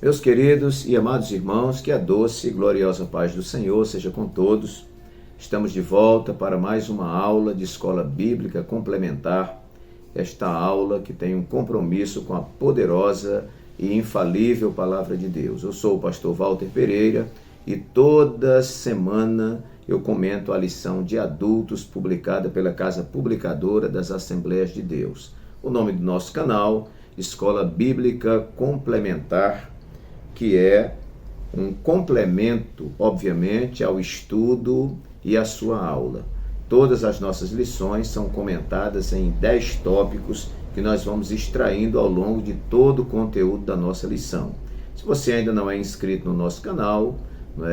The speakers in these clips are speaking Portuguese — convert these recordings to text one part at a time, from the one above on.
Meus queridos e amados irmãos, que a doce e gloriosa paz do Senhor seja com todos. Estamos de volta para mais uma aula de Escola Bíblica Complementar. Esta aula que tem um compromisso com a poderosa e infalível Palavra de Deus. Eu sou o pastor Walter Pereira e toda semana eu comento a lição de adultos publicada pela Casa Publicadora das Assembleias de Deus. O nome do nosso canal, Escola Bíblica Complementar, que é um complemento, obviamente, ao estudo e à sua aula. Todas as nossas lições são comentadas em 10 tópicos que nós vamos extraindo ao longo de todo o conteúdo da nossa lição. Se você ainda não é inscrito no nosso canal,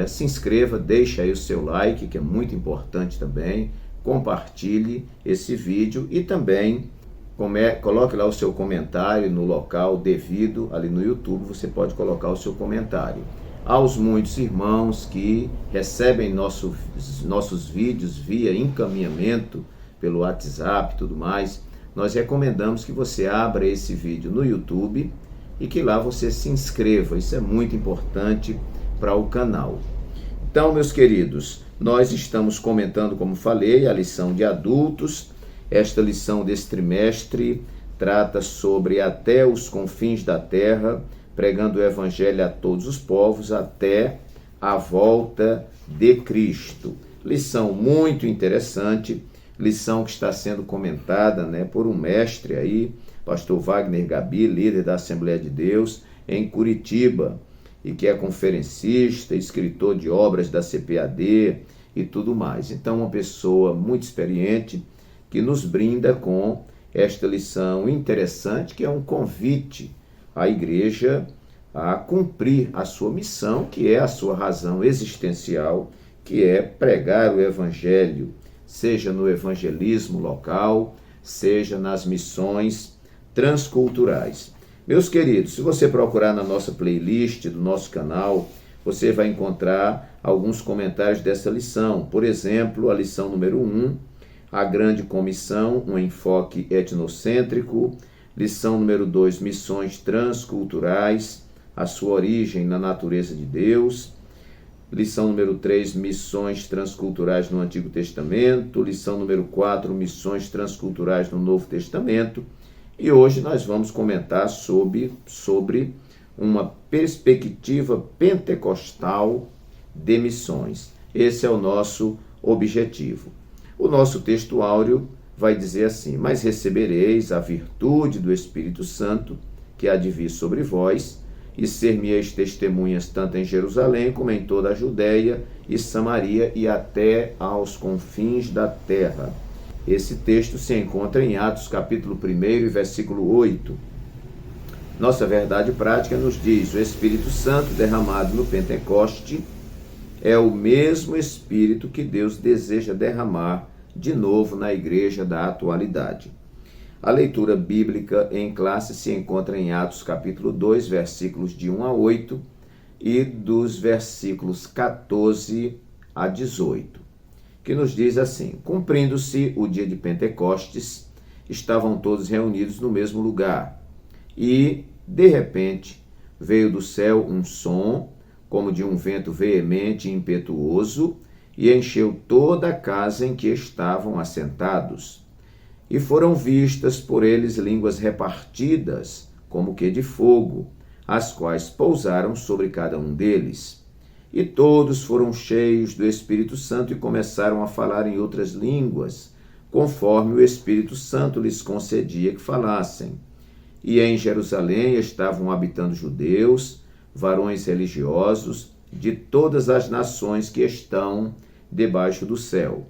se inscreva, deixe aí o seu like, que é muito importante também, compartilhe esse vídeo e também coloque lá o seu comentário no local devido, ali no YouTube você pode colocar o seu comentário. Aos muitos irmãos que recebem nossos vídeos via encaminhamento pelo WhatsApp e tudo mais, nós recomendamos que você abra esse vídeo no YouTube e que lá você se inscreva. Isso é muito importante para o canal. Então, meus queridos, nós estamos comentando, como falei, a lição de adultos. Esta lição desse trimestre trata sobre até os confins da terra, pregando o evangelho a todos os povos até a volta de Cristo. Lição muito interessante, lição que está sendo comentada, por um mestre aí, pastor Wagner Gabi, líder da Assembleia de Deus em Curitiba, e que é conferencista, escritor de obras da CPAD e tudo mais. Então, uma pessoa muito experiente que nos brinda com esta lição interessante, que é um convite à igreja a cumprir a sua missão, que é a sua razão existencial, que é pregar o evangelho, seja no evangelismo local, seja nas missões transculturais. Meus queridos, se você procurar na nossa playlist do nosso canal, você vai encontrar alguns comentários dessa lição. Por exemplo, a lição número 1, a grande comissão, um enfoque etnocêntrico. Lição número 2, missões transculturais, a sua origem na natureza de Deus. Lição número 3, missões transculturais no Antigo Testamento. Lição número 4, missões transculturais no Novo Testamento. E hoje nós vamos comentar sobre uma perspectiva pentecostal de missões. Esse é o nosso objetivo. O nosso texto áureo vai dizer assim: mas recebereis a virtude do Espírito Santo, que há de vir sobre vós, e ser-me-eis testemunhas tanto em Jerusalém como em toda a Judéia e Samaria e até aos confins da terra. Esse texto se encontra em Atos capítulo 1, versículo 8. Nossa verdade prática nos diz: o Espírito Santo derramado no Pentecoste é o mesmo Espírito que Deus deseja derramar de novo na igreja da atualidade. A leitura bíblica em classe se encontra em Atos capítulo 2, versículos de 1 a 8 e dos versículos 14 a 18, que nos diz assim: cumprindo-se o dia de Pentecostes, estavam todos reunidos no mesmo lugar, e, de repente, veio do céu um som, como de um vento veemente e impetuoso, e encheu toda a casa em que estavam assentados. E foram vistas por eles línguas repartidas, como que de fogo, as quais pousaram sobre cada um deles. E todos foram cheios do Espírito Santo e começaram a falar em outras línguas, conforme o Espírito Santo lhes concedia que falassem. E em Jerusalém estavam habitando judeus, varões religiosos de todas as nações que estão debaixo do céu.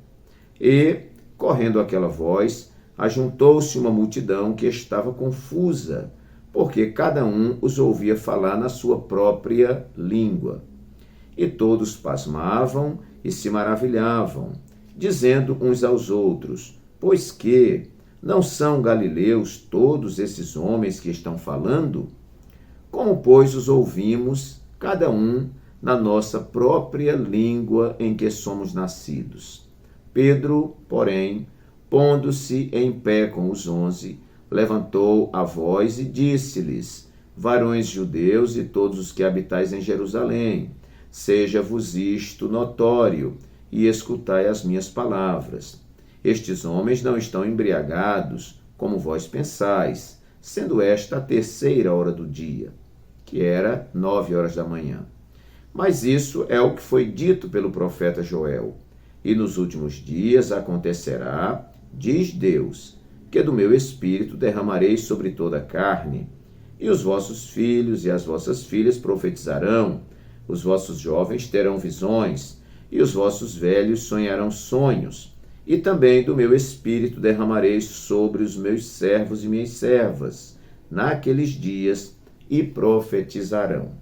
E, correndo aquela voz, ajuntou-se uma multidão que estava confusa, porque cada um os ouvia falar na sua própria língua. E todos pasmavam e se maravilhavam, dizendo uns aos outros: pois que não são galileus todos esses homens que estão falando? Como, pois, os ouvimos, cada um na nossa própria língua em que somos nascidos? Pedro, porém, pondo-se em pé com os 11, levantou a voz e disse-lhes: varões judeus e todos os que habitais em Jerusalém, seja-vos isto notório, e escutai as minhas palavras. Estes homens não estão embriagados, como vós pensais, sendo esta a 3ª hora do dia, que era 9 horas da manhã. Mas isso é o que foi dito pelo profeta Joel. E nos últimos dias acontecerá, diz Deus, que do meu espírito derramarei sobre toda a carne, e os vossos filhos e as vossas filhas profetizarão, os vossos jovens terão visões, e os vossos velhos sonharão sonhos, e também do meu espírito derramarei sobre os meus servos e minhas servas, naqueles dias, e profetizarão.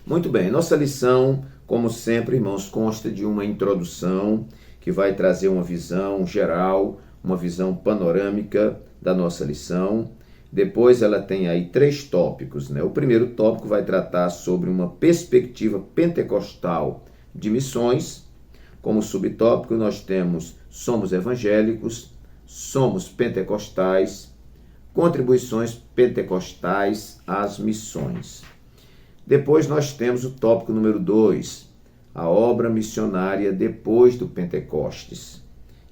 Muito bem, nossa lição, como sempre, irmãos, consta de uma introdução que vai trazer uma visão geral, uma visão panorâmica da nossa lição. Depois ela tem aí 3 tópicos, né? O primeiro tópico vai tratar sobre uma perspectiva pentecostal de missões. Como subtópico nós temos somos evangélicos, somos pentecostais, contribuições pentecostais às missões. Depois nós temos o tópico número 2, a obra missionária depois do Pentecostes.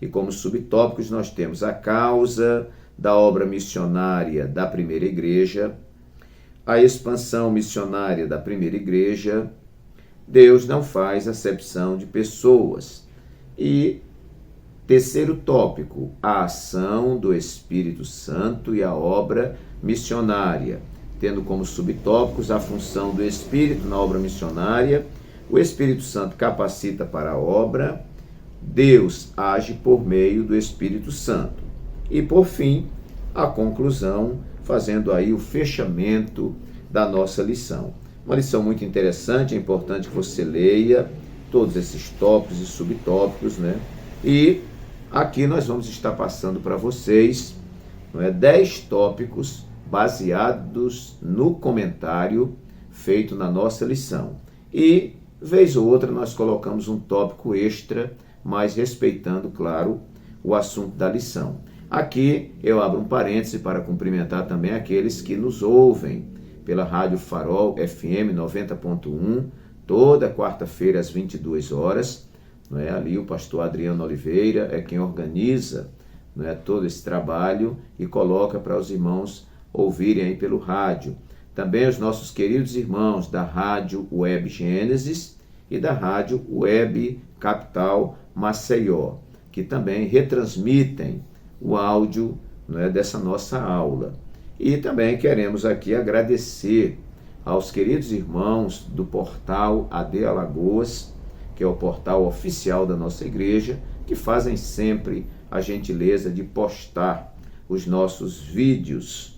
E como subtópicos nós temos a causa da obra missionária da primeira igreja, a expansão missionária da primeira igreja, Deus não faz acepção de pessoas. E terceiro tópico, a ação do Espírito Santo e a obra missionária, tendo como subtópicos a função do Espírito na obra missionária, o Espírito Santo capacita para a obra, Deus age por meio do Espírito Santo. E, por fim, a conclusão, fazendo aí o fechamento da nossa lição. Uma lição muito interessante, é importante que você leia todos esses tópicos e subtópicos, né? E aqui nós vamos estar passando para vocês, 10 tópicos baseados no comentário feito na nossa lição. E, vez ou outra, nós colocamos um tópico extra, mas respeitando, claro, o assunto da lição. Aqui eu abro um parêntese para cumprimentar também aqueles que nos ouvem pela Rádio Farol FM 90.1, toda quarta-feira às 22 horas. Ali o pastor Adriano Oliveira é quem organiza todo esse trabalho e coloca para os irmãos ouvirem aí pelo rádio. Também os nossos queridos irmãos da Rádio Web Gênesis e da Rádio Web Capital Maceió, que também retransmitem o áudio dessa nossa aula. E também queremos aqui agradecer aos queridos irmãos do portal AD Alagoas, que é o portal oficial da nossa igreja, que fazem sempre a gentileza de postar os nossos vídeos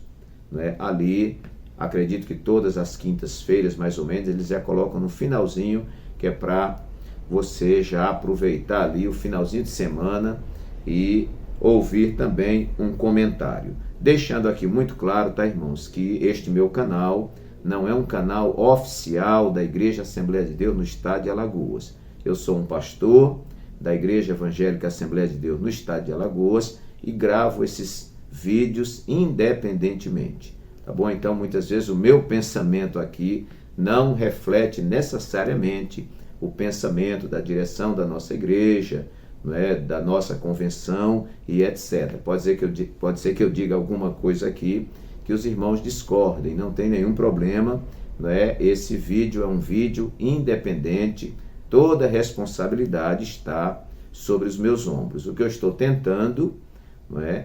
ali. Acredito que todas as quintas-feiras, mais ou menos, eles já colocam no finalzinho, que é para você já aproveitar ali o finalzinho de semana e ouvir também um comentário. Deixando aqui muito claro, tá, irmãos, que este meu canal não é um canal oficial da Igreja Assembleia de Deus no estado de Alagoas. Eu sou um pastor da Igreja Evangélica Assembleia de Deus no estado de Alagoas e gravo esses vídeos independentemente, tá bom? Então, muitas vezes o meu pensamento aqui não reflete necessariamente o pensamento da direção da nossa igreja, da nossa convenção e etc. Pode ser que eu diga alguma coisa aqui que os irmãos discordem, não tem nenhum problema, Esse vídeo é um vídeo independente, toda a responsabilidade está sobre os meus ombros. O que eu estou tentando,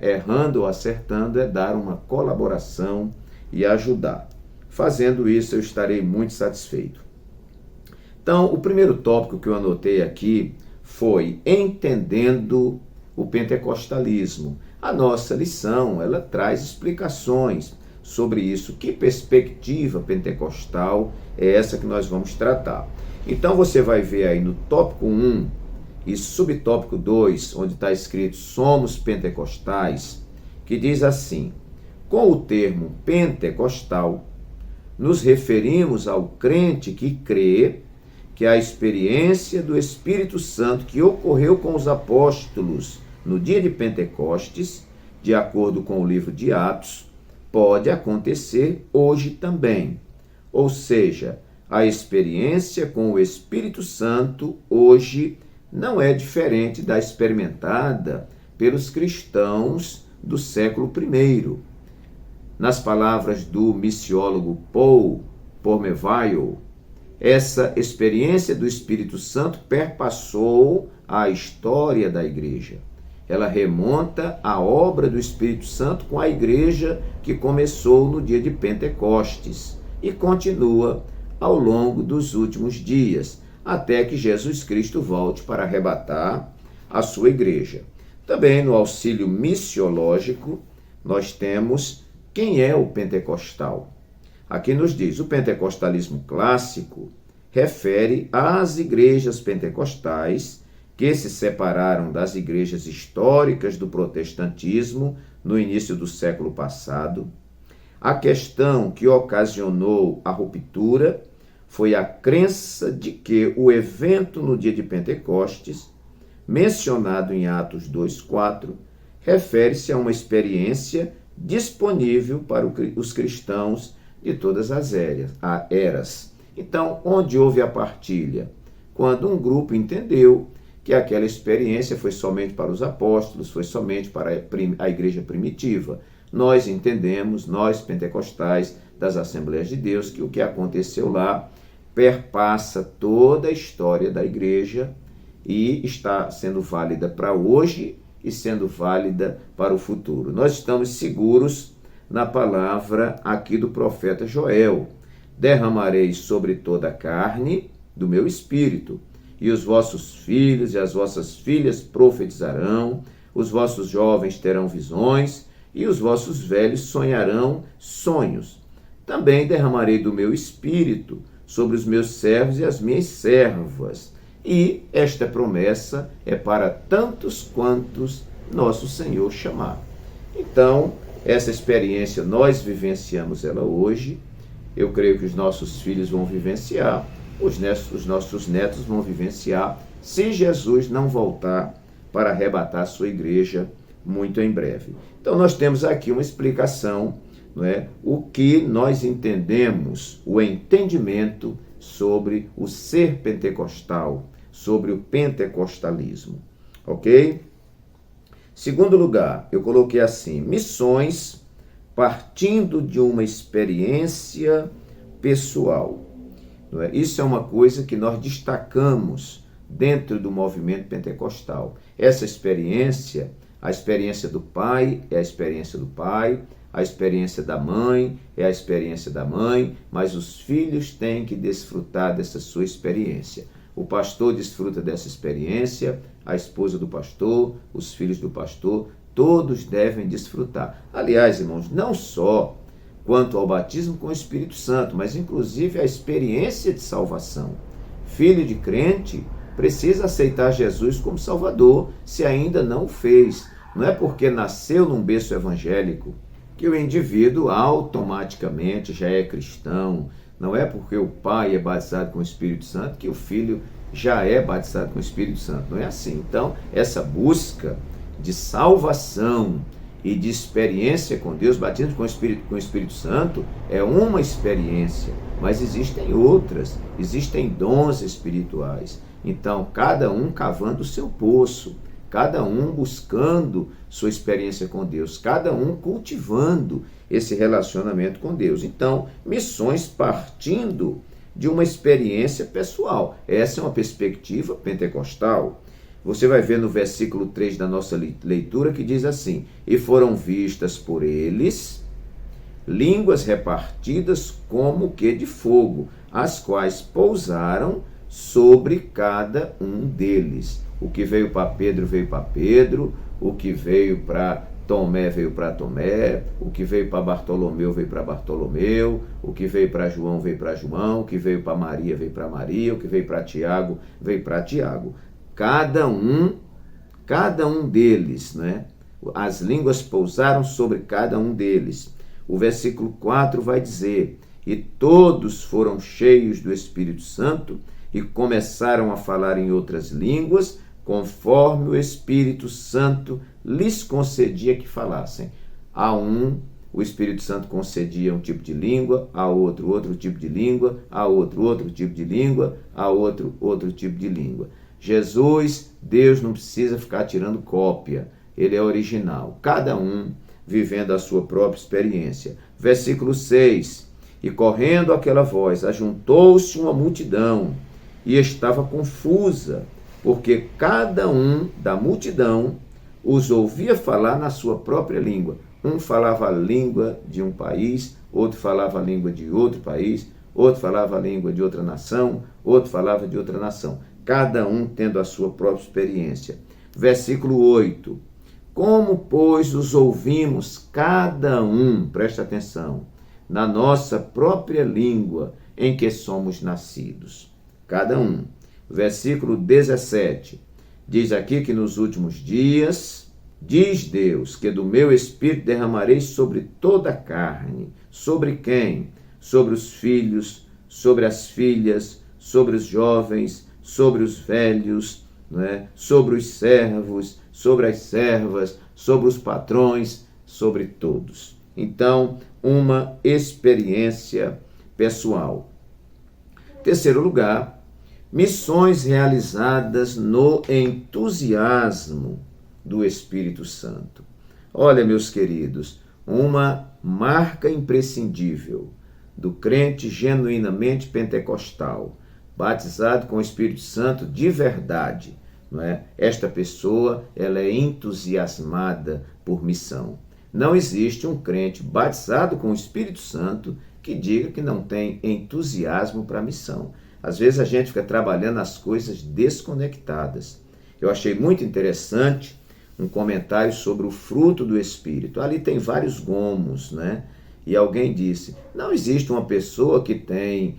errando ou acertando, é dar uma colaboração e ajudar. Fazendo isso, eu estarei muito satisfeito. Então, o primeiro tópico que eu anotei aqui foi entendendo o pentecostalismo. A nossa lição, ela traz explicações sobre isso. Que perspectiva pentecostal é essa que nós vamos tratar? Então, você vai ver aí no tópico 1 e subtópico 2, onde está escrito somos pentecostais, que diz assim: com o termo pentecostal, nos referimos ao crente que crê que a experiência do Espírito Santo que ocorreu com os apóstolos no dia de Pentecostes, de acordo com o livro de Atos, pode acontecer hoje também. Ou seja, a experiência com o Espírito Santo hoje não é diferente da experimentada pelos cristãos do século I. Nas palavras do missiólogo Paul Pormevail, essa experiência do Espírito Santo perpassou a história da igreja. Ela remonta à obra do Espírito Santo com a igreja que começou no dia de Pentecostes e continua ao longo dos últimos dias, até que Jesus Cristo volte para arrebatar a sua igreja. Também no auxílio missiológico, nós temos quem é o pentecostal. Aqui nos diz, o pentecostalismo clássico refere às igrejas pentecostais que se separaram das igrejas históricas do protestantismo no início do século passado. A questão que ocasionou a ruptura foi a crença de que o evento no dia de Pentecostes, mencionado em Atos 2:4, refere-se a uma experiência disponível para os cristãos de todas as eras. Então, onde houve a partilha? Quando um grupo entendeu que aquela experiência foi somente para os apóstolos, foi somente para a igreja primitiva. Nós entendemos, nós pentecostais das Assembleias de Deus, que o que aconteceu lá perpassa toda a história da igreja e está sendo válida para hoje e sendo válida para o futuro. Nós estamos seguros na palavra aqui do profeta Joel: derramarei sobre toda a carne do meu espírito, e os vossos filhos e as vossas filhas profetizarão, os vossos jovens terão visões, e os vossos velhos sonharão sonhos. Também derramarei do meu espírito sobre os meus servos e as minhas servas. E esta promessa é para tantos quantos nosso Senhor chamar. Então, essa experiência nós vivenciamos ela hoje. Eu creio que os nossos filhos vão vivenciar, os nossos netos vão vivenciar, se Jesus não voltar para arrebatar a sua igreja muito em breve. Então nós temos aqui uma explicação, não é? O que nós entendemos, o entendimento sobre o ser pentecostal, sobre o pentecostalismo, ok? Segundo lugar, eu coloquei assim: missões partindo de uma experiência pessoal. Não é? Isso é uma coisa que nós destacamos dentro do movimento pentecostal. Essa experiência, a experiência do pai é a experiência do pai, a experiência da mãe é a experiência da mãe, mas os filhos têm que desfrutar dessa sua experiência. O pastor desfruta dessa experiência, a esposa do pastor, os filhos do pastor, todos devem desfrutar. Aliás, irmãos, não só quanto ao batismo com o Espírito Santo, mas inclusive a experiência de salvação. Filho de crente precisa aceitar Jesus como Salvador, se ainda não o fez. Não é porque nasceu num berço evangélico que o indivíduo automaticamente já é cristão. Não é porque o pai é batizado com o Espírito Santo que o filho já é batizado com o Espírito Santo. Não é assim. Então, essa busca de salvação e de experiência com Deus, batismo com o Espírito Santo, é uma experiência, mas existem outras, existem dons espirituais. Então, cada um cavando o seu poço, cada um buscando sua experiência com Deus, cada um cultivando esse relacionamento com Deus. Então, missões partindo de uma experiência pessoal. Essa é uma perspectiva pentecostal. Você vai ver no versículo 3 da nossa leitura que diz assim: e foram vistas por eles línguas repartidas como que de fogo, as quais pousaram sobre cada um deles. O que veio para Pedro, veio para Pedro. O que veio para Tomé, veio para Tomé. O que veio para Bartolomeu, veio para Bartolomeu. O que veio para João, veio para João. O que veio para Maria, veio para Maria. O que veio para Tiago, veio para Tiago. Cada um deles, né? As línguas pousaram sobre cada um deles. O versículo 4 vai dizer: e todos foram cheios do Espírito Santo e começaram a falar em outras línguas, conforme o Espírito Santo lhes concedia que falassem. A um o Espírito Santo concedia um tipo de língua, a outro tipo de língua, a outro tipo de língua, a outro tipo de língua. Jesus, Deus não precisa ficar tirando cópia, ele é original, cada um vivendo a sua própria experiência. Versículo 6, e correndo aquela voz, ajuntou-se uma multidão, e estava confusa, porque cada um da multidão os ouvia falar na sua própria língua. Um falava a língua de um país, outro falava a língua de outro país, outro falava a língua de outra nação, outro falava de outra nação. Cada um tendo a sua própria experiência. Versículo 8. Como, pois, os ouvimos cada um, presta atenção, na nossa própria língua em que somos nascidos. Cada um. Versículo 17. Diz aqui que nos últimos dias, diz Deus, que do meu Espírito derramarei sobre toda a carne. Sobre quem? Sobre os filhos, sobre as filhas, sobre os jovens, sobre os velhos, sobre os servos, sobre as servas, sobre os patrões, sobre todos. Então, uma experiência pessoal. Terceiro lugar, missões realizadas no entusiasmo do Espírito Santo. Olha, meus queridos, uma marca imprescindível do crente genuinamente pentecostal, batizado com o Espírito Santo de verdade, não é? Esta pessoa, ela é entusiasmada por missão. Não existe um crente batizado com o Espírito Santo que diga que não tem entusiasmo para a missão. Às vezes a gente fica trabalhando as coisas desconectadas. Eu achei muito interessante um comentário sobre o fruto do Espírito. Ali tem vários gomos, né? E alguém disse, não existe uma pessoa que tem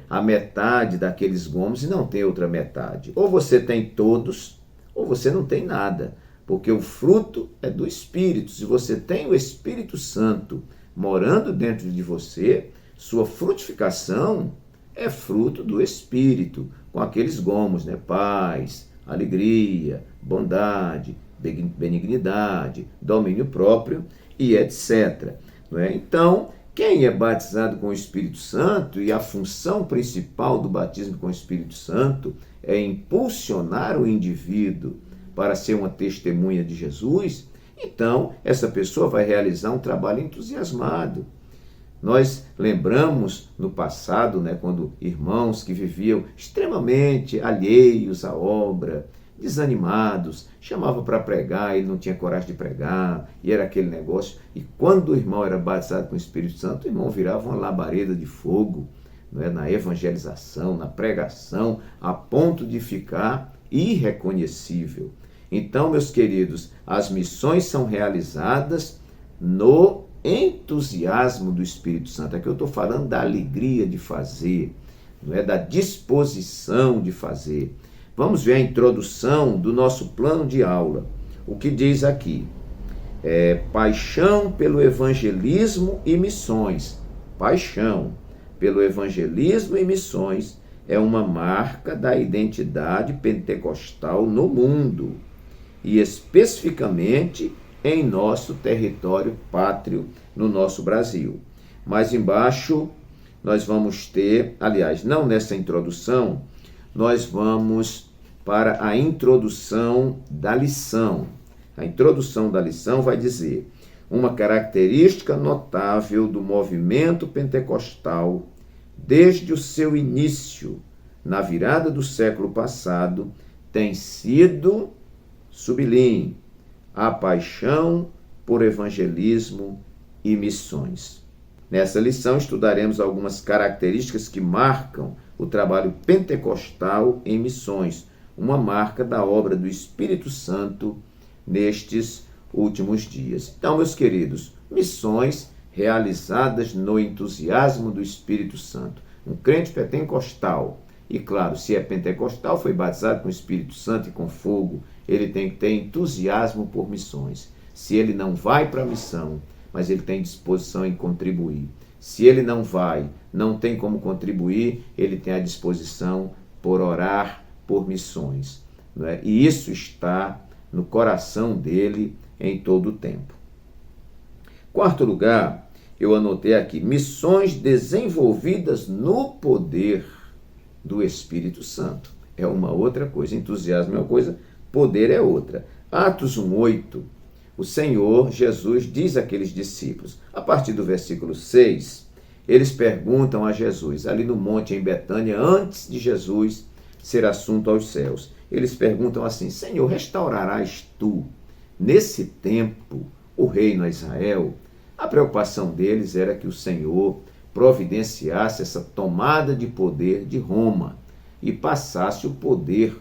a metade daqueles gomos e não tem outra metade. Ou você tem todos, ou você não tem nada. Porque o fruto é do Espírito. Se você tem o Espírito Santo morando dentro de você, sua frutificação é fruto do Espírito, com aqueles gomos, né? Paz, alegria, bondade, benignidade, domínio próprio e etc. Não é? Então, quem é batizado com o Espírito Santo, e a função principal do batismo com o Espírito Santo é impulsionar o indivíduo para ser uma testemunha de Jesus, então essa pessoa vai realizar um trabalho entusiasmado. Nós lembramos no passado, quando irmãos que viviam extremamente alheios à obra, desanimados, chamavam para pregar, ele não tinha coragem de pregar, e era aquele negócio. E quando o irmão era batizado com o Espírito Santo, o irmão virava uma labareda de fogo, na evangelização, na pregação, a ponto de ficar irreconhecível. Então, meus queridos, as missões são realizadas no entusiasmo do Espírito Santo. Aqui eu estou falando da alegria de fazer, da disposição de fazer. Vamos ver a introdução do nosso plano de aula. O que diz aqui? Paixão pelo evangelismo e missões. Paixão pelo evangelismo e missões é uma marca da identidade pentecostal no mundo e especificamente em nosso território pátrio, no nosso Brasil. Mais embaixo nós vamos ter, aliás, não nessa introdução, nós vamos para a introdução da lição. A introdução da lição vai dizer: uma característica notável do movimento pentecostal desde o seu início, na virada do século passado, tem sido, sublinhe, a paixão por evangelismo e missões. Nessa lição estudaremos algumas características que marcam o trabalho pentecostal em missões, uma marca da obra do Espírito Santo nestes últimos dias. Então, meus queridos, missões realizadas no entusiasmo do Espírito Santo. Um crente pentecostal, e claro, se é pentecostal, foi batizado com o Espírito Santo e com fogo, ele tem que ter entusiasmo por missões. Se ele não vai para a missão, mas ele tem disposição em contribuir. Se ele não vai, não tem como contribuir, ele tem a disposição por orar por missões. E isso está no coração dele em todo o tempo. Quarto lugar, eu anotei aqui, missões desenvolvidas no poder do Espírito Santo. É uma outra coisa, entusiasmo é uma coisa, poder é outra. Atos 1:8, o Senhor Jesus diz àqueles discípulos, a partir do versículo 6, eles perguntam a Jesus, ali no monte em Betânia, antes de Jesus ser assunto aos céus. Eles perguntam assim, Senhor, restaurarás tu, nesse tempo, o reino a Israel? A preocupação deles era que o Senhor providenciasse essa tomada de poder de Roma e passasse o poder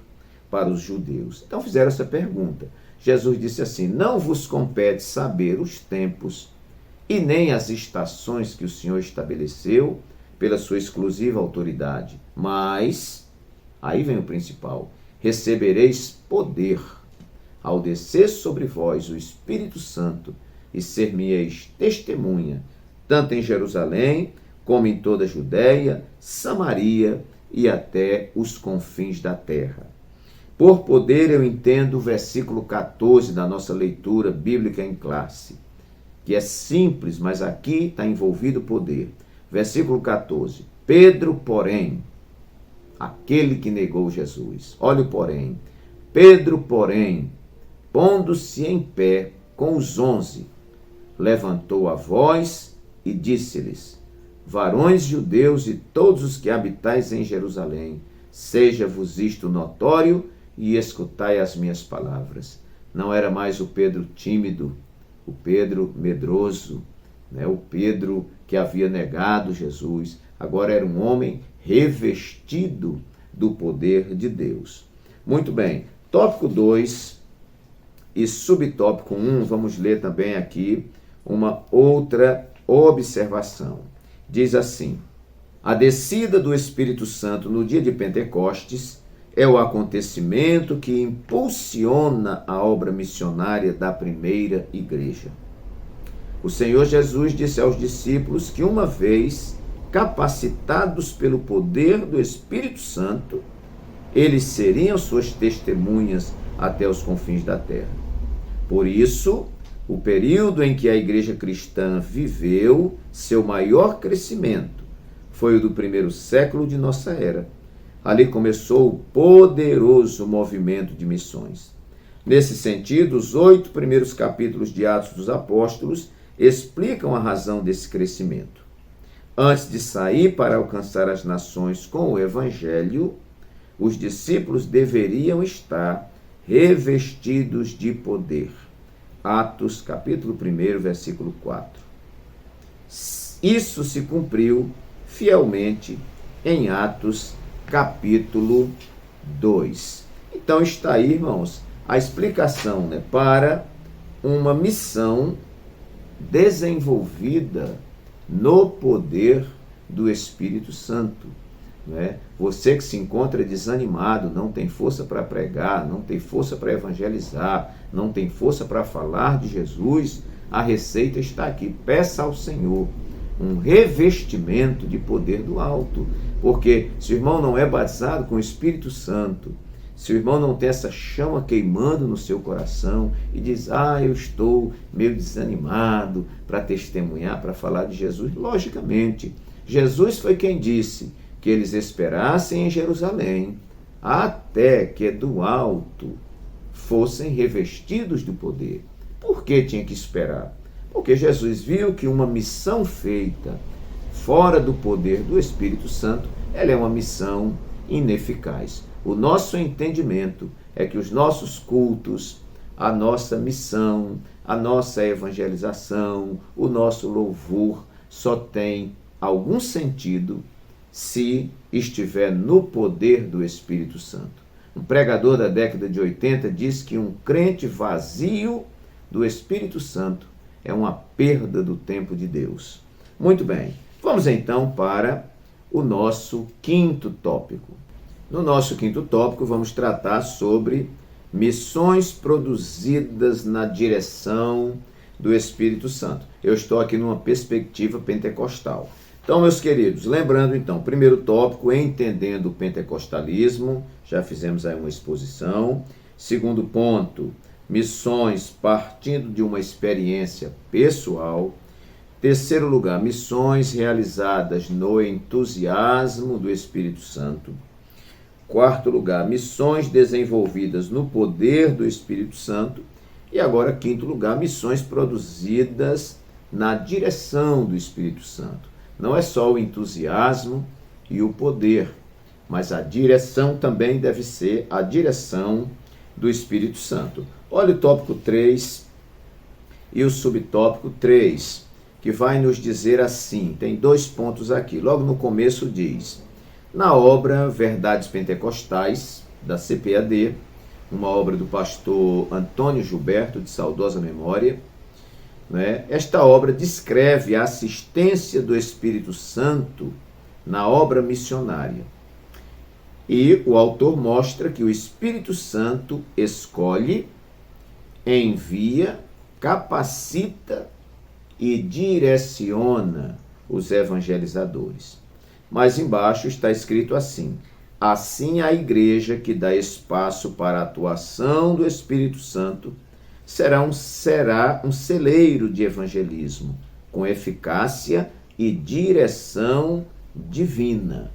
para os judeus. Então fizeram essa pergunta. Jesus disse assim, não vos compete saber os tempos e nem as estações que o Senhor estabeleceu pela sua exclusiva autoridade, mas, aí vem o principal, recebereis poder ao descer sobre vós o Espírito Santo e ser-me-eis testemunha, tanto em Jerusalém, como em toda a Judéia, Samaria e até os confins da terra. Por poder eu entendo o versículo 14 da nossa leitura bíblica em classe, que é simples, mas aqui está envolvido o poder. Versículo 14. Pedro, porém, aquele que negou Jesus. Olha o porém. Pedro, porém, pondo-se em pé com os 11, levantou a voz e disse-lhes, varões judeus e todos os que habitais em Jerusalém, seja-vos isto notório e escutai as minhas palavras. Não era mais o Pedro tímido, o Pedro medroso, o Pedro que havia negado Jesus. Agora era um homem revestido do poder de Deus. Muito bem, tópico 2 e subtópico 1, vamos ler também aqui uma outra observação. Diz assim, a descida do Espírito Santo no dia de Pentecostes é o acontecimento que impulsiona a obra missionária da primeira igreja. O Senhor Jesus disse aos discípulos que uma vez capacitados pelo poder do Espírito Santo, eles seriam suas testemunhas até os confins da terra. Por isso, o período em que a igreja cristã viveu seu maior crescimento foi o do primeiro século de nossa era. Ali começou o poderoso movimento de missões. Nesse sentido, os 8 primeiros capítulos de Atos dos Apóstolos explicam a razão desse crescimento. Antes de sair para alcançar as nações com o Evangelho, os discípulos deveriam estar revestidos de poder. Atos, capítulo 1, versículo 4. Isso se cumpriu fielmente em Atos, capítulo 2. Então está aí, irmãos, a explicação para uma missão desenvolvida no poder do Espírito Santo. Você que se encontra desanimado, não tem força para pregar, não tem força para evangelizar, não tem força para falar de Jesus, a receita está aqui. Peça ao Senhor um revestimento de poder do alto, porque se o irmão não é batizado com o Espírito Santo, se o irmão não tem essa chama queimando no seu coração e diz, eu estou meio desanimado para testemunhar, para falar de Jesus, logicamente, Jesus foi quem disse que eles esperassem em Jerusalém até que do alto fossem revestidos do poder. Por que tinha que esperar? Porque Jesus viu que uma missão feita fora do poder do Espírito Santo, ela é uma missão ineficaz. O nosso entendimento é que os nossos cultos, a nossa missão, a nossa evangelização, o nosso louvor só tem algum sentido se estiver no poder do Espírito Santo. Um pregador da década de 80 diz que um crente vazio do Espírito Santo é uma perda do tempo de Deus. Muito bem, vamos então para o nosso quinto tópico. No nosso quinto tópico, vamos tratar sobre missões produzidas na direção do Espírito Santo. Eu estou aqui numa perspectiva pentecostal. Então, meus queridos, lembrando então, primeiro tópico, entendendo o pentecostalismo, já fizemos aí uma exposição. Segundo ponto, missões partindo de uma experiência pessoal. Terceiro lugar, missões realizadas no entusiasmo do Espírito Santo. Quarto lugar, missões desenvolvidas no poder do Espírito Santo. E agora, quinto lugar, missões produzidas na direção do Espírito Santo. Não é só o entusiasmo e o poder, mas a direção também deve ser a direção do Espírito Santo. Olha o tópico 3 e o subtópico 3, que vai nos dizer assim, tem 2 pontos aqui. Logo no começo diz, na obra Verdades Pentecostais, da CPAD, uma obra do pastor Antônio Gilberto, de saudosa memória, né? Esta obra descreve a assistência do Espírito Santo na obra missionária. E o autor mostra que o Espírito Santo escolhe, envia, capacita e direciona os evangelizadores. Mas embaixo está escrito assim, assim a igreja que dá espaço para a atuação do Espírito Santo será um celeiro de evangelismo, com eficácia e direção divina.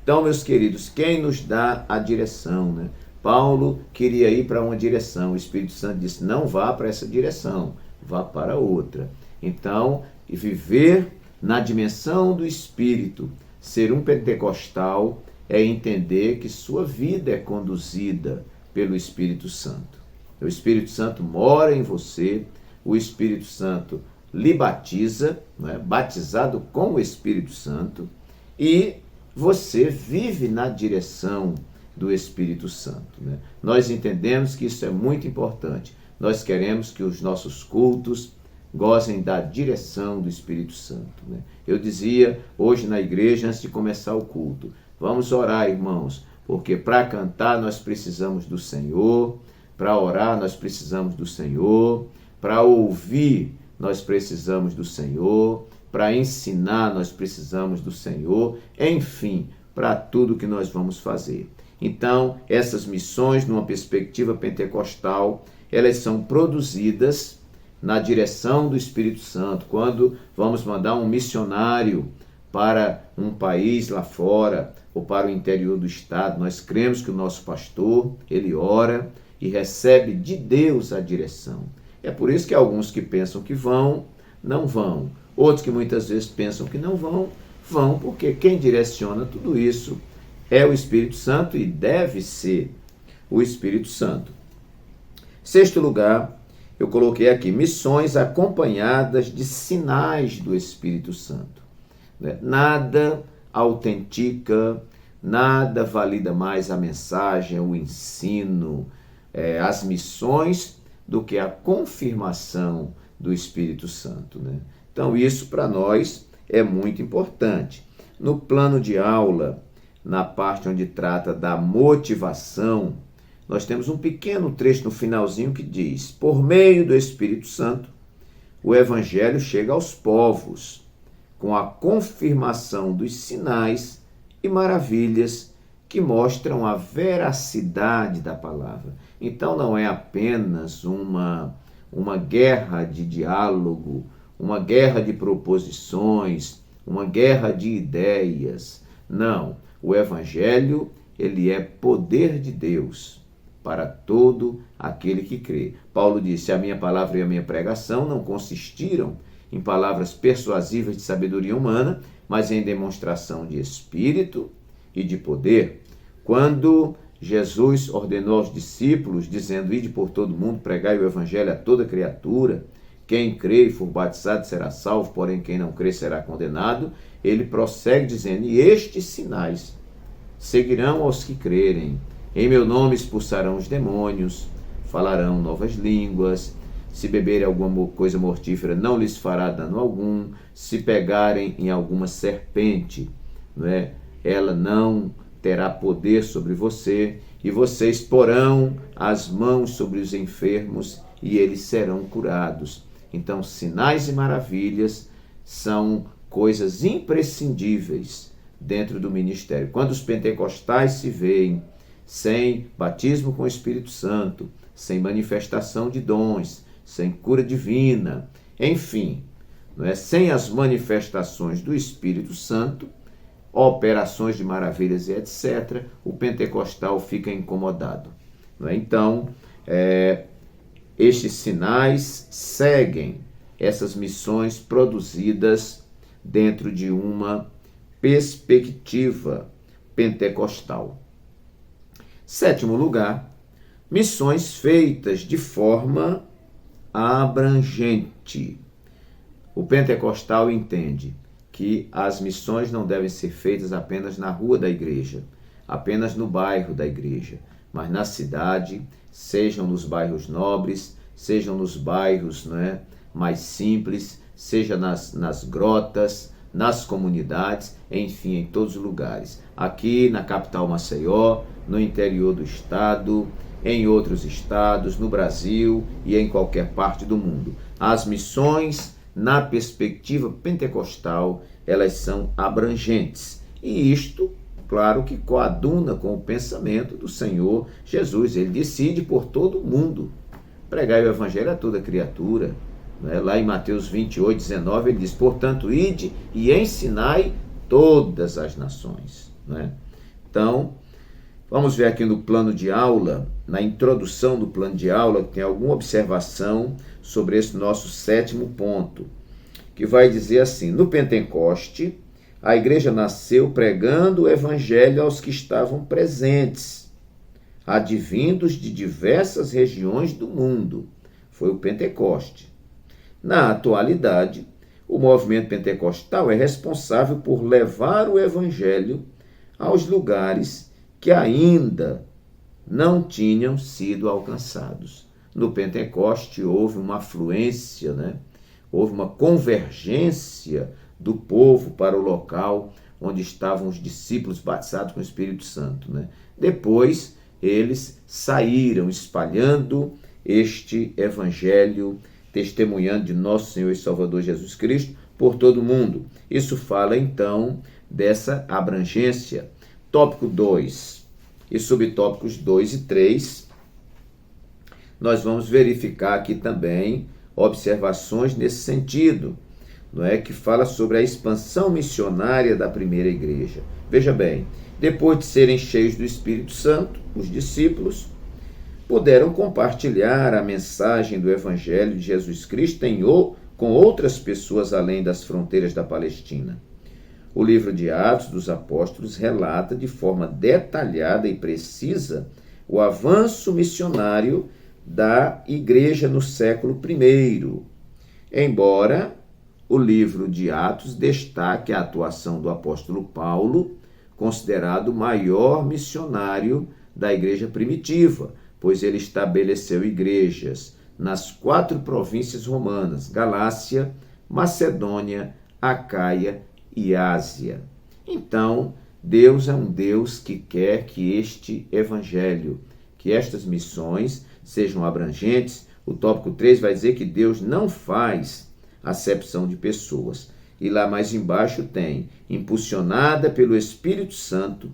Então, meus queridos, quem nos dá a direção, né? Paulo queria ir para uma direção, o Espírito Santo disse, não vá para essa direção, vá para outra. Então, viver na dimensão do Espírito, ser um pentecostal, é entender que sua vida é conduzida pelo Espírito Santo. O Espírito Santo mora em você, o Espírito Santo lhe batiza, né? Batizado com o Espírito Santo, e você vive na direção do Espírito Santo, né? Nós entendemos que isso é muito importante. Nós queremos que os nossos cultos gozem da direção do Espírito Santo, né? Eu dizia hoje na igreja, antes de começar o culto, vamos orar, irmãos, porque para cantar nós precisamos do Senhor, para orar nós precisamos do Senhor, para ouvir nós precisamos do Senhor, para ensinar nós precisamos do Senhor, enfim, para tudo que nós vamos fazer. Então, essas missões, numa perspectiva pentecostal, elas são produzidas na direção do Espírito Santo. Quando vamos mandar um missionário para um país lá fora, ou para o interior do estado, nós cremos que o nosso pastor, ele ora e recebe de Deus a direção. É por isso que alguns que pensam que vão, não vão. Outros que muitas vezes pensam que não vão, vão, porque quem direciona tudo isso é o Espírito Santo e deve ser o Espírito Santo. Sexto lugar, eu coloquei aqui, missões acompanhadas de sinais do Espírito Santo. Nada autentica, nada valida mais a mensagem, o ensino, as missões, do que a confirmação do Espírito Santo, né? Então, isso para nós é muito importante. No plano de aula, na parte onde trata da motivação, nós temos um pequeno trecho no finalzinho que diz, por meio do Espírito Santo, o Evangelho chega aos povos, com a confirmação dos sinais e maravilhas que mostram a veracidade da palavra. Então não é apenas uma guerra de diálogo, uma guerra de proposições, uma guerra de ideias. Não, o Evangelho, ele é poder de Deus para todo aquele que crê. Paulo disse, a minha palavra e a minha pregação não consistiram em palavras persuasivas de sabedoria humana, mas em demonstração de espírito e de poder. Quando Jesus ordenou aos discípulos, dizendo, ide por todo mundo, pregai o evangelho a toda criatura, quem crê e for batizado será salvo, porém quem não crê será condenado, ele prossegue dizendo, e estes sinais seguirão aos que crerem, em meu nome expulsarão os demônios, falarão novas línguas, se beberem alguma coisa mortífera não lhes fará dano algum, se pegarem em alguma serpente, ela não terá poder sobre você, e vocês porão as mãos sobre os enfermos e eles serão curados. Então, sinais e maravilhas são coisas imprescindíveis dentro do ministério. Quando os pentecostais se veem sem batismo com o Espírito Santo, sem manifestação de dons, sem cura divina, enfim, não é? Sem as manifestações do Espírito Santo, operações de maravilhas e etc., o pentecostal fica incomodado. Não é? Então, estes sinais seguem essas missões produzidas dentro de uma perspectiva pentecostal. Sétimo lugar, missões feitas de forma abrangente. O pentecostal entende que as missões não devem ser feitas apenas na rua da igreja, apenas no bairro da igreja, mas na cidade, sejam nos bairros nobres, sejam nos bairros, né, mais simples, seja nas grotas, nas comunidades, enfim, em todos os lugares. Aqui na capital Maceió, no interior do estado, em outros estados, no Brasil e em qualquer parte do mundo. As missões, na perspectiva pentecostal, elas são abrangentes. E isto, claro, que coaduna com o pensamento do Senhor Jesus. Ele decide por todo o mundo. Pregai o evangelho a toda criatura. Lá em Mateus 28, 19, ele diz: portanto, ide e ensinai todas as nações. Então, vamos ver aqui no plano de aula, na introdução do plano de aula, que tem alguma observação sobre esse nosso sétimo ponto, que vai dizer assim: no Pentecoste, a igreja nasceu pregando o evangelho aos que estavam presentes, advindos de diversas regiões do mundo. Foi o Pentecoste. Na atualidade, o movimento pentecostal é responsável por levar o evangelho aos lugares que ainda não tinham sido alcançados. No Pentecoste houve uma afluência, houve uma convergência do povo para o local onde estavam os discípulos batizados com o Espírito Santo. Depois, eles saíram espalhando este evangelho, testemunhando de nosso Senhor e Salvador Jesus Cristo por todo o mundo. Isso fala, então, dessa abrangência. Tópico 2 e subtópicos 2 e 3, nós vamos verificar aqui também observações nesse sentido, que fala sobre a expansão missionária da primeira igreja. Veja bem, depois de serem cheios do Espírito Santo, os discípulos puderam compartilhar a mensagem do Evangelho de Jesus Cristo com outras pessoas além das fronteiras da Palestina. O livro de Atos dos Apóstolos relata de forma detalhada e precisa o avanço missionário da igreja no século I. Embora o livro de Atos destaque a atuação do apóstolo Paulo, considerado o maior missionário da igreja primitiva, pois ele estabeleceu igrejas nas 4 províncias romanas: Galácia, Macedônia, Acaia e Ásia. Então, Deus é um Deus que quer que este evangelho, que estas missões sejam abrangentes. O tópico 3 vai dizer que Deus não faz acepção de pessoas. E lá mais embaixo tem: impulsionada pelo Espírito Santo,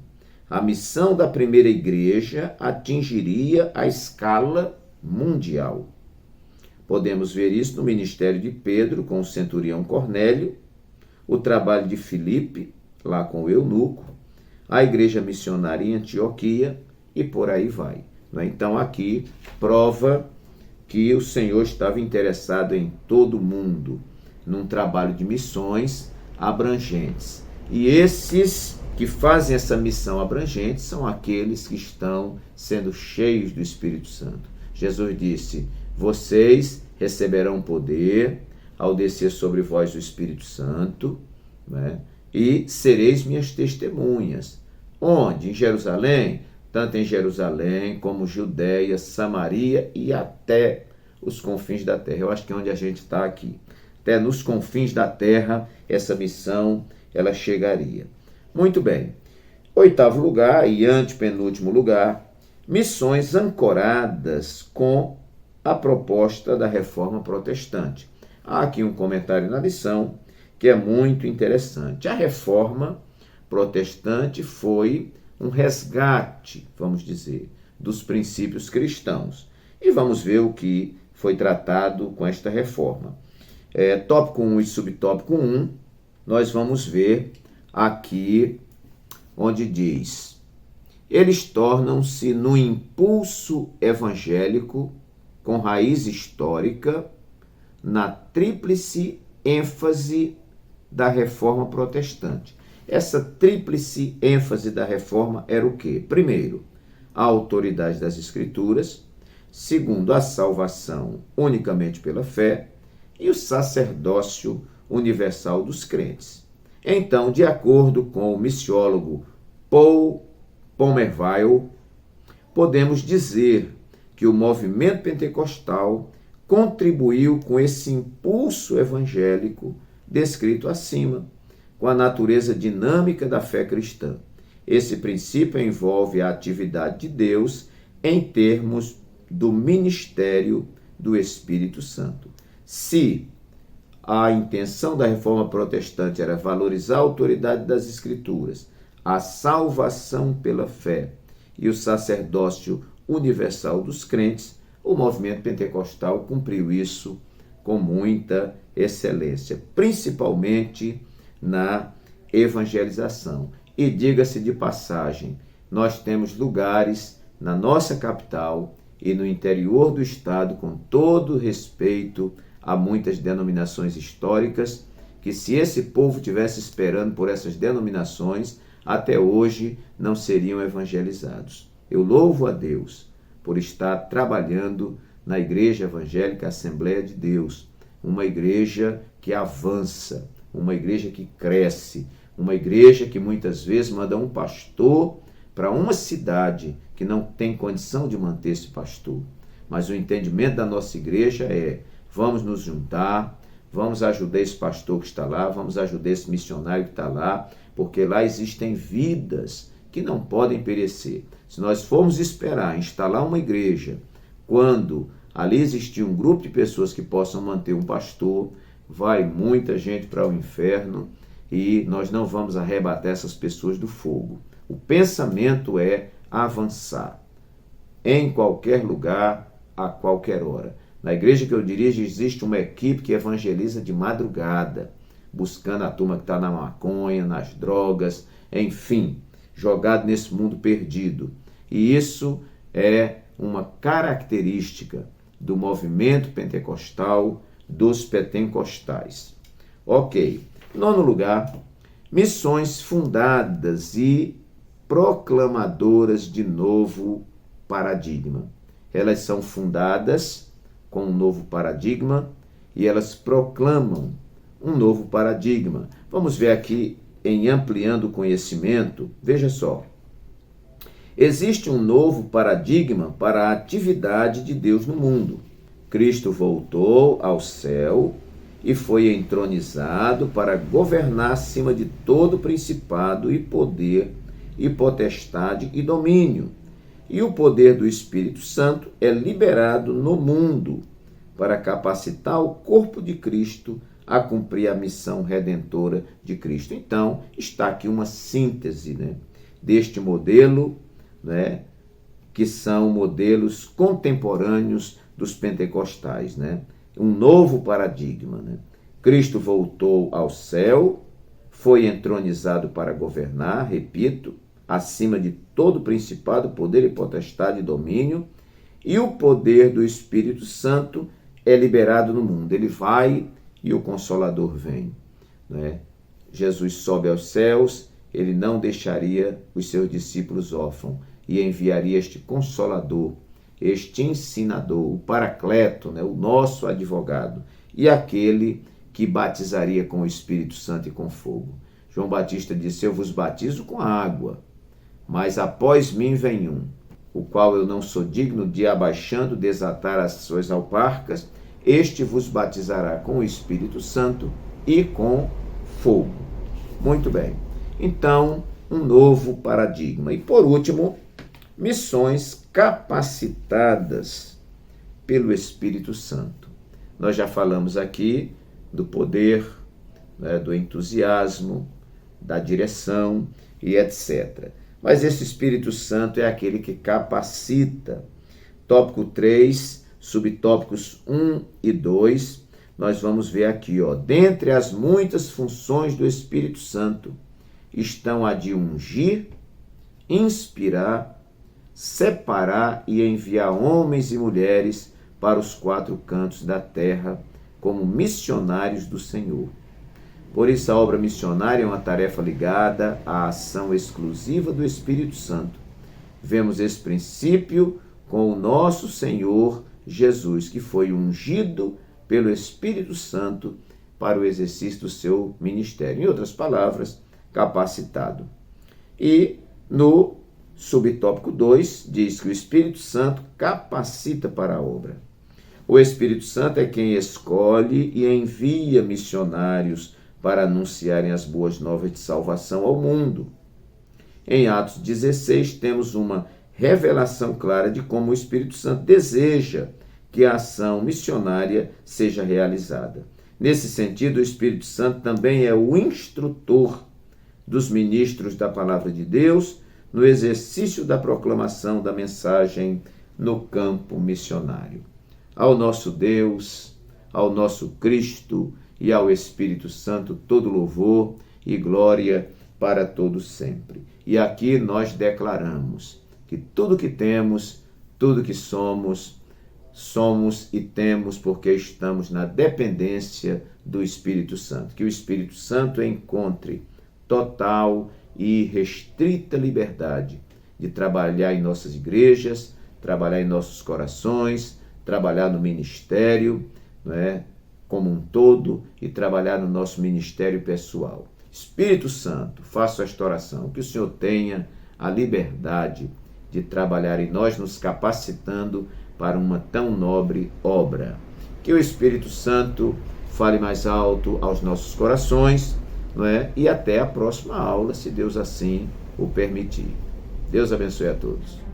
a missão da primeira igreja atingiria a escala mundial. Podemos ver isso no ministério de Pedro com o centurião Cornélio, o trabalho de Filipe, lá com o eunuco, a igreja missionária em Antioquia e por aí vai. Então aqui prova que o Senhor estava interessado em todo mundo, num trabalho de missões abrangentes. E esses que fazem essa missão abrangente são aqueles que estão sendo cheios do Espírito Santo. Jesus disse: vocês receberão poder ao descer sobre vós o Espírito Santo, e sereis minhas testemunhas. Onde? Em Jerusalém? Tanto em Jerusalém como Judeia, Samaria e até os confins da terra. Eu acho que é onde a gente está aqui. Até nos confins da terra, essa missão ela chegaria. Muito bem. 8º lugar e antepenúltimo lugar, missões ancoradas com a proposta da reforma protestante. Há aqui um comentário na lição que é muito interessante. A reforma protestante foi um resgate, vamos dizer, dos princípios cristãos. E vamos ver o que foi tratado com esta reforma. Tópico 1 e subtópico 1, nós vamos ver aqui onde diz: eles tornam-se no impulso evangélico com raiz histórica na tríplice ênfase da reforma protestante. Essa tríplice ênfase da reforma era o quê? Primeiro, a autoridade das Escrituras. Segundo, a salvação unicamente pela fé. E o sacerdócio universal dos crentes. Então, de acordo com o missiólogo Paul Pomerville, podemos dizer que o movimento pentecostal contribuiu com esse impulso evangélico descrito acima, com a natureza dinâmica da fé cristã. Esse princípio envolve a atividade de Deus em termos do ministério do Espírito Santo. Se a intenção da reforma protestante era valorizar a autoridade das Escrituras, a salvação pela fé e o sacerdócio universal dos crentes, o movimento pentecostal cumpriu isso com muita excelência, principalmente na evangelização. E diga-se de passagem, nós temos lugares na nossa capital e no interior do estado, com todo respeito a muitas denominações históricas, que se esse povo tivesse esperando por essas denominações, até hoje não seriam evangelizados. Eu louvo a Deus por estar trabalhando na Igreja Evangélica Assembleia de Deus, uma igreja que avança, uma igreja que cresce, uma igreja que muitas vezes manda um pastor para uma cidade que não tem condição de manter esse pastor. Mas o entendimento da nossa igreja é: vamos nos juntar, vamos ajudar esse pastor que está lá, vamos ajudar esse missionário que está lá, porque lá existem vidas que não podem perecer. Se nós formos esperar instalar uma igreja, quando ali existir um grupo de pessoas que possam manter um pastor, vai muita gente para o inferno e nós não vamos arrebatar essas pessoas do fogo. O pensamento é avançar em qualquer lugar, a qualquer hora. Na igreja que eu dirijo, existe uma equipe que evangeliza de madrugada, buscando a turma que está na maconha, nas drogas, enfim, jogado nesse mundo perdido. E isso é uma característica do movimento pentecostal, dos pentecostais. Ok. Nono lugar, missões fundadas e proclamadoras de novo paradigma. Elas são fundadas com um novo paradigma e elas proclamam um novo paradigma. Vamos ver aqui em ampliando o conhecimento. Veja só. Existe um novo paradigma para a atividade de Deus no mundo. Cristo voltou ao céu e foi entronizado para governar acima de todo principado e poder e potestade e domínio. E o poder do Espírito Santo é liberado no mundo para capacitar o corpo de Cristo a cumprir a missão redentora de Cristo. Então, está aqui uma síntese, deste modelo, que são modelos contemporâneos dos pentecostais, um novo paradigma. Cristo voltou ao céu, foi entronizado para governar, repito, acima de todo principado, poder e potestade e domínio, e o poder do Espírito Santo é liberado no mundo. Ele vai e o Consolador vem. Jesus sobe aos céus, ele não deixaria os seus discípulos órfãos e enviaria este Consolador, este ensinador, o Paracleto, o nosso advogado, e aquele que batizaria com o Espírito Santo e com fogo. João Batista disse: eu vos batizo com água, mas após mim vem um, o qual eu não sou digno de, abaixando, desatar as suas alparcas. Este vos batizará com o Espírito Santo e com fogo. Muito bem. Então, um novo paradigma. E por último, missões capacitadas pelo Espírito Santo. Nós já falamos aqui do poder, do entusiasmo, da direção e etc. Mas esse Espírito Santo é aquele que capacita. Tópico 3, subtópicos 1 e 2, nós vamos ver aqui, dentre as muitas funções do Espírito Santo estão a de ungir, inspirar, separar e enviar homens e mulheres para os 4 cantos da terra como missionários do Senhor. Por isso, a obra missionária é uma tarefa ligada à ação exclusiva do Espírito Santo. Vemos esse princípio com o nosso Senhor Jesus, que foi ungido pelo Espírito Santo para o exercício do seu ministério. Em outras palavras, capacitado. E no subtópico 2, diz que o Espírito Santo capacita para a obra. O Espírito Santo é quem escolhe e envia missionários para anunciarem as boas novas de salvação ao mundo. Em Atos 16, temos uma revelação clara de como o Espírito Santo deseja que a ação missionária seja realizada. Nesse sentido, o Espírito Santo também é o instrutor dos ministros da Palavra de Deus no exercício da proclamação da mensagem no campo missionário. Ao nosso Deus, ao nosso Cristo e ao Espírito Santo, todo louvor e glória para todos sempre. E aqui nós declaramos que tudo que temos, tudo que somos e temos porque estamos na dependência do Espírito Santo. Que o Espírito Santo encontre total e restrita liberdade de trabalhar em nossas igrejas, trabalhar em nossos corações, trabalhar no ministério, como um todo, e trabalhar no nosso ministério pessoal. Espírito Santo, faço esta oração, que o Senhor tenha a liberdade de trabalhar em nós, nos capacitando para uma tão nobre obra. Que o Espírito Santo fale mais alto aos nossos corações, e até a próxima aula, se Deus assim o permitir. Deus abençoe a todos.